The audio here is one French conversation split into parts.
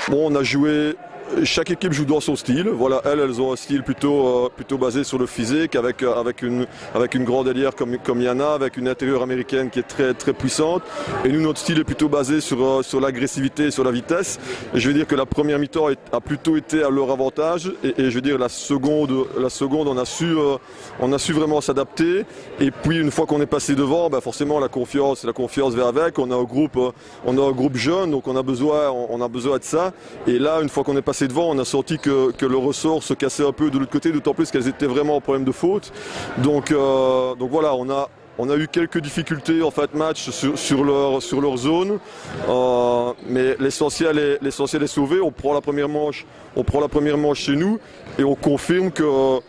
Bon, on a joué. Chaque équipe joue dans son style. Voilà, elles ont un style plutôt basé sur le physique, avec une grande ailière comme Yana, avec une intérieure américaine qui est très très puissante. Et nous, notre style est plutôt basé sur l'agressivité, sur la vitesse. Et je veux dire que la première mi-temps a plutôt été à leur avantage. Et je veux dire la seconde, on a su vraiment s'adapter. Et puis une fois qu'on est passé devant, ben forcément la confiance va avec. On a un groupe jeune, donc on a besoin de ça. Et là, une fois qu'on est passé devant, on a senti que le ressort se cassait un peu de l'autre côté, d'autant plus qu'elles étaient vraiment en problème de faute. Donc voilà, on a eu quelques difficultés en fin de match sur leur zone, mais l'essentiel est sauvé. On prend la première manche chez nous et on confirme que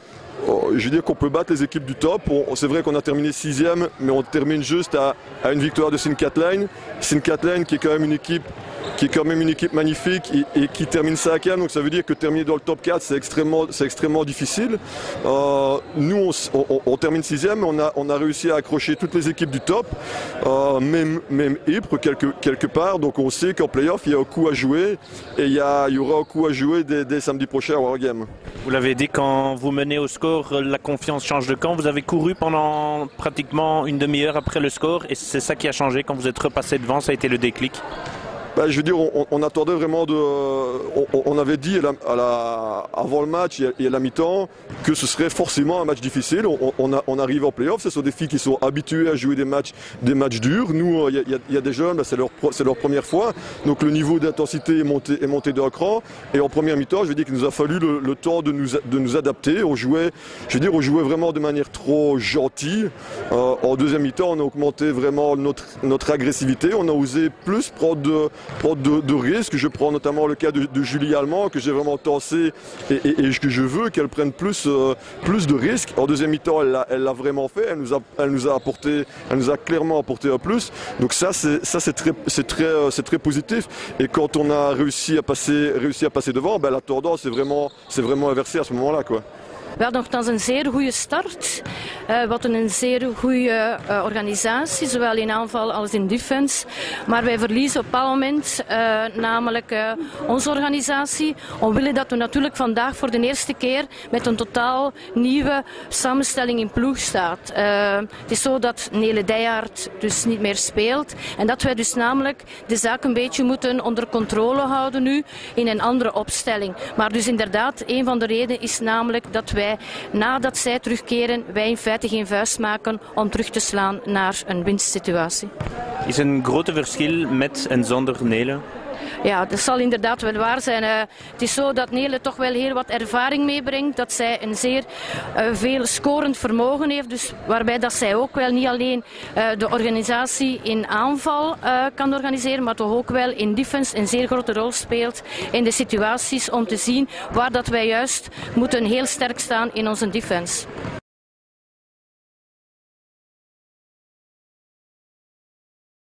je veux dire qu'on peut battre les équipes du top. C'est vrai qu'on a terminé 6e, mais on termine juste à une victoire de Sint-Katleen. Sint-Katleen qui est quand même une équipe magnifique et qui termine 5e. Donc ça veut dire que terminer dans le top 4, c'est extrêmement difficile. Nous, on termine 6e, mais on a réussi à accrocher toutes les équipes du top, même Ypres quelque part. Donc on sait qu'en play-off, il y a un coup à jouer et il y aura un coup à jouer dès samedi prochain à Wargame. Vous l'avez dit, quand vous menez au score, la confiance change de camp. Vous avez couru pendant pratiquement une demi-heure après le score et c'est ça qui a changé quand vous êtes repassé devant, ça a été le déclic. Je veux dire, on attendait vraiment on avait dit avant le match et à la mi-temps que ce serait forcément un match difficile. On arrive en play-off, ce sont des filles qui sont habituées à jouer des matchs durs. Nous, il y a des jeunes, c'est leur première fois. Donc le niveau d'intensité est monté d'un cran. Et en première mi-temps, je veux dire qu'il nous a fallu le temps de nous adapter. On jouait vraiment de manière trop gentille. En deuxième mi-temps, on a augmenté vraiment notre agressivité. On a osé plus prendre de risques. Je prends notamment le cas de Julie Allemand que j'ai vraiment tensé et que je veux qu'elle prenne plus de risques. En deuxième mi-temps, elle l'a vraiment fait. Elle nous a clairement apporté un plus. Donc c'est très positif. Et quand on a réussi à passer devant, la tendance c'est vraiment inversée à ce moment-là, quoi. Wel, nogthans een zeer goede start. Wat een zeer goede organisatie, zowel in aanval als in defense. Maar wij verliezen op een bepaald moment, namelijk onze organisatie. Omwille dat we natuurlijk vandaag voor de eerste keer met een totaal nieuwe samenstelling in ploeg staan. Het is zo dat Nele Dijaert dus niet meer speelt. En dat wij dus namelijk de zaak een beetje moeten onder controle houden nu in een andere opstelling. Maar dus inderdaad, een van de redenen is namelijk dat wij nadat zij terugkeren, wij in feite geen vuist maken om terug te slaan naar een winstsituatie. Is een grote verschil met en zonder Nele? Ja, dat zal inderdaad wel waar zijn. Het is zo dat Nele toch wel heel wat ervaring meebrengt, dat zij een zeer veel scorend vermogen heeft, dus waarbij dat zij ook wel niet alleen de organisatie in aanval kan organiseren, maar toch ook wel in defense een zeer grote rol speelt in de situaties om te zien waar dat wij juist moeten heel sterk staan in onze defense.